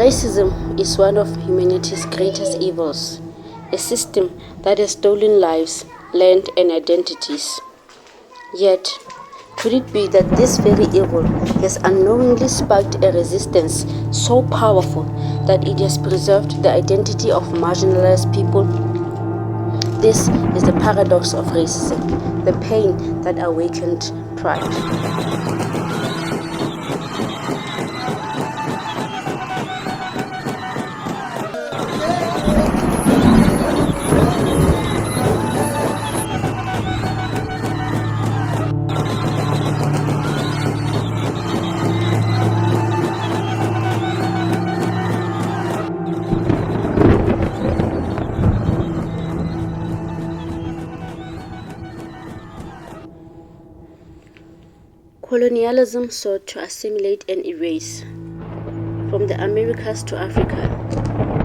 Racism is one of humanity's greatest evils, a system that has stolen lives, land, and identities. Yet, could it be that this very evil has unknowingly sparked a resistance so powerful that it has preserved the identity of marginalized people? This is the paradox of racism, the pain that awakened pride. Colonialism sought to assimilate and erase. From the Americas to Africa,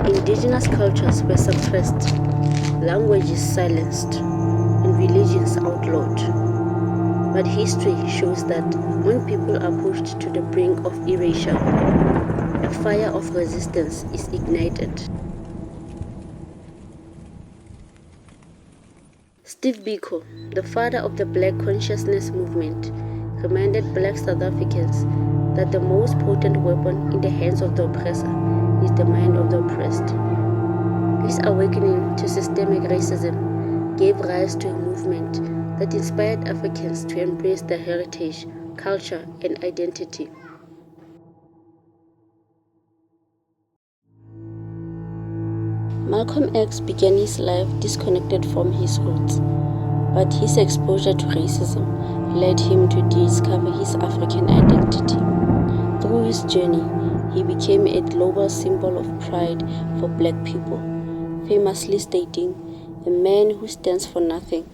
indigenous cultures were suppressed, languages silenced, and religions outlawed. But history shows that when people are pushed to the brink of erasure, a fire of resistance is ignited. Steve Biko, the father of the Black Consciousness movement, reminded Black South Africans that the most potent weapon in the hands of the oppressor is the mind of the oppressed. This awakening to systemic racism gave rise to a movement that inspired Africans to embrace their heritage, culture, and identity. Malcolm X began his life disconnected from his roots, but his exposure to racism led him to discover his African identity. Through his journey, he became a global symbol of pride for Black people, famously stating, "A man who stands for nothing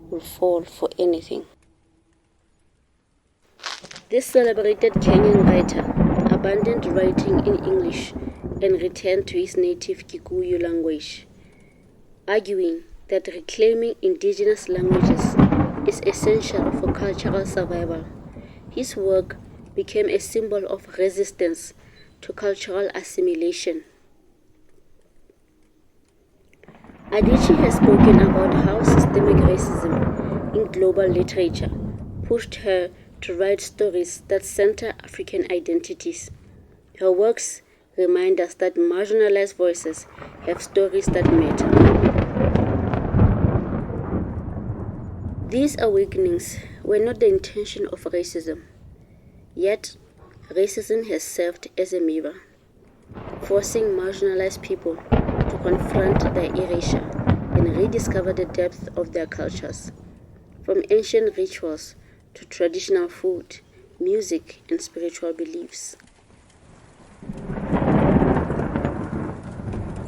will fall for anything." This celebrated Kenyan writer abandoned writing in English and returned to his native Kikuyu language, arguing that reclaiming indigenous languages is essential for cultural survival. His work became a symbol of resistance to cultural assimilation. Adichie has spoken about how systemic racism in global literature pushed her to write stories that center African identities. Her works remind us that marginalized voices have stories that matter. These awakenings were not the intention of racism, yet racism has served as a mirror, forcing marginalized people to confront their erasure and rediscover the depth of their cultures, from ancient rituals to traditional food, music, and spiritual beliefs.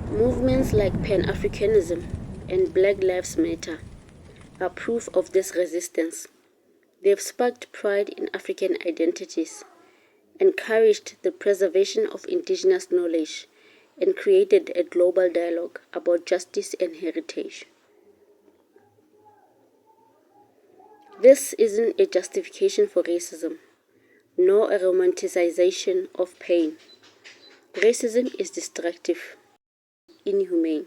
Movements like Pan-Africanism and Black Lives Matter are proof of this resistance. They have sparked pride in African identities, encouraged the preservation of indigenous knowledge, and created a global dialogue about justice and heritage. This isn't a justification for racism, nor a romanticization of pain. Racism is destructive, inhumane,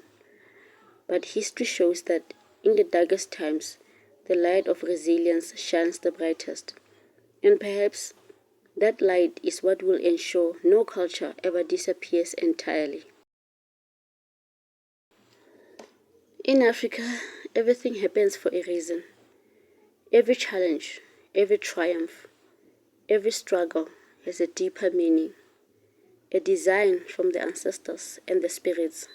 but history shows that in the darkest times, the light of resilience shines the brightest, and perhaps that light is what will ensure no culture ever disappears entirely. In Africa, everything happens for a reason. Every challenge, every triumph, every struggle has a deeper meaning, a design from the ancestors and the spirits.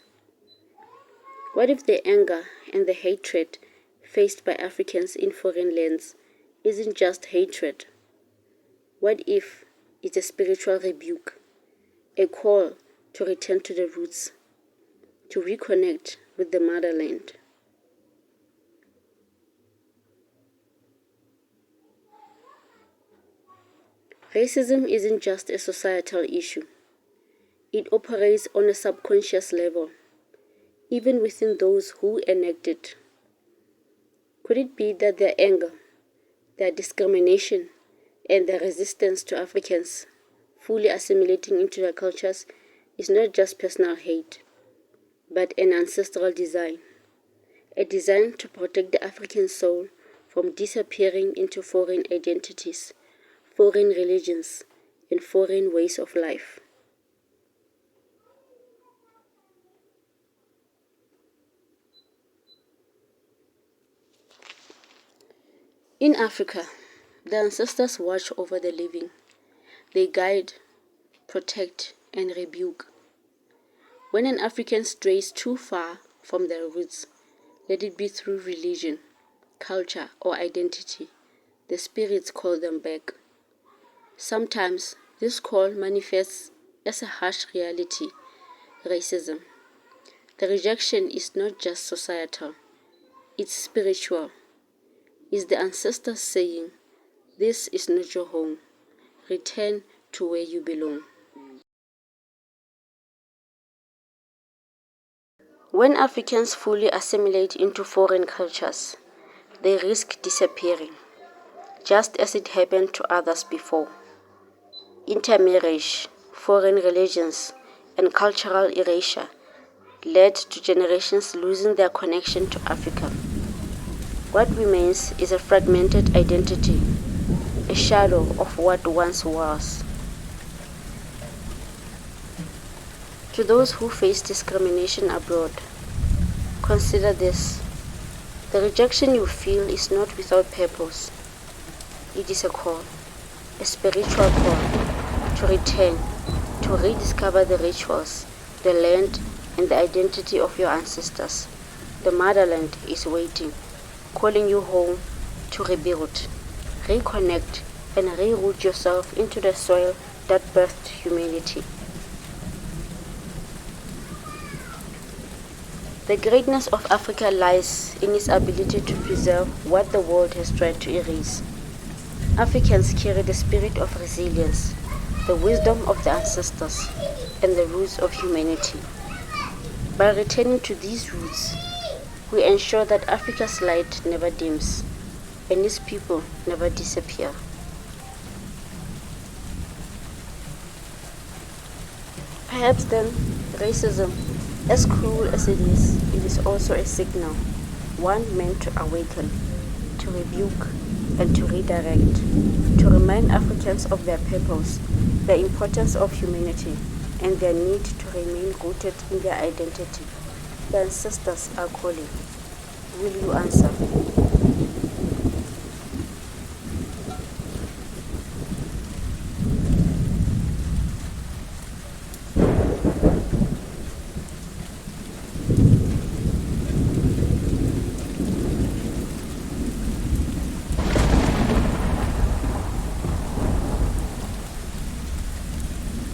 What if the anger and the hatred faced by Africans in foreign lands isn't just hatred? What if it's a spiritual rebuke, a call to return to the roots, to reconnect with the motherland? Racism isn't just a societal issue. It operates on a subconscious level, even within those who enact it. Could it be that their anger, their discrimination, and their resistance to Africans fully assimilating into their cultures is not just personal hate, but an ancestral design, a design to protect the African soul from disappearing into foreign identities, foreign religions, and foreign ways of life. In Africa, the ancestors watch over the living. They guide, protect, and rebuke. When an African strays too far from their roots, let it be through religion, culture, or identity, the spirits call them back. Sometimes this call manifests as a harsh reality, racism. The rejection is not just societal, it's spiritual. It's the ancestors saying, "This is not your home. Return to where you belong." When Africans fully assimilate into foreign cultures, they risk disappearing, just as it happened to others before. Intermarriage, foreign religions, and cultural erasure led to generations losing their connection to Africa. What remains is a fragmented identity, a shadow of what once was. To those who face discrimination abroad, consider this. The rejection you feel is not without purpose. It is a call, a spiritual call, to return, to rediscover the rituals, the land, and the identity of your ancestors. The motherland is waiting, calling you home to rebuild, reconnect, and reroot yourself into the soil that birthed humanity. The greatness of Africa lies in its ability to preserve what the world has tried to erase. Africans carry the spirit of resilience, the wisdom of the ancestors, and the roots of humanity. By returning to these roots, we ensure that Africa's light never dims, and its people never disappear. Perhaps then, racism, as cruel as it is also a signal, one meant to awaken, to rebuke, and to redirect, to remind Africans of their purpose, the importance of humanity, and their need to remain rooted in their identity. The ancestors are calling. Will you answer?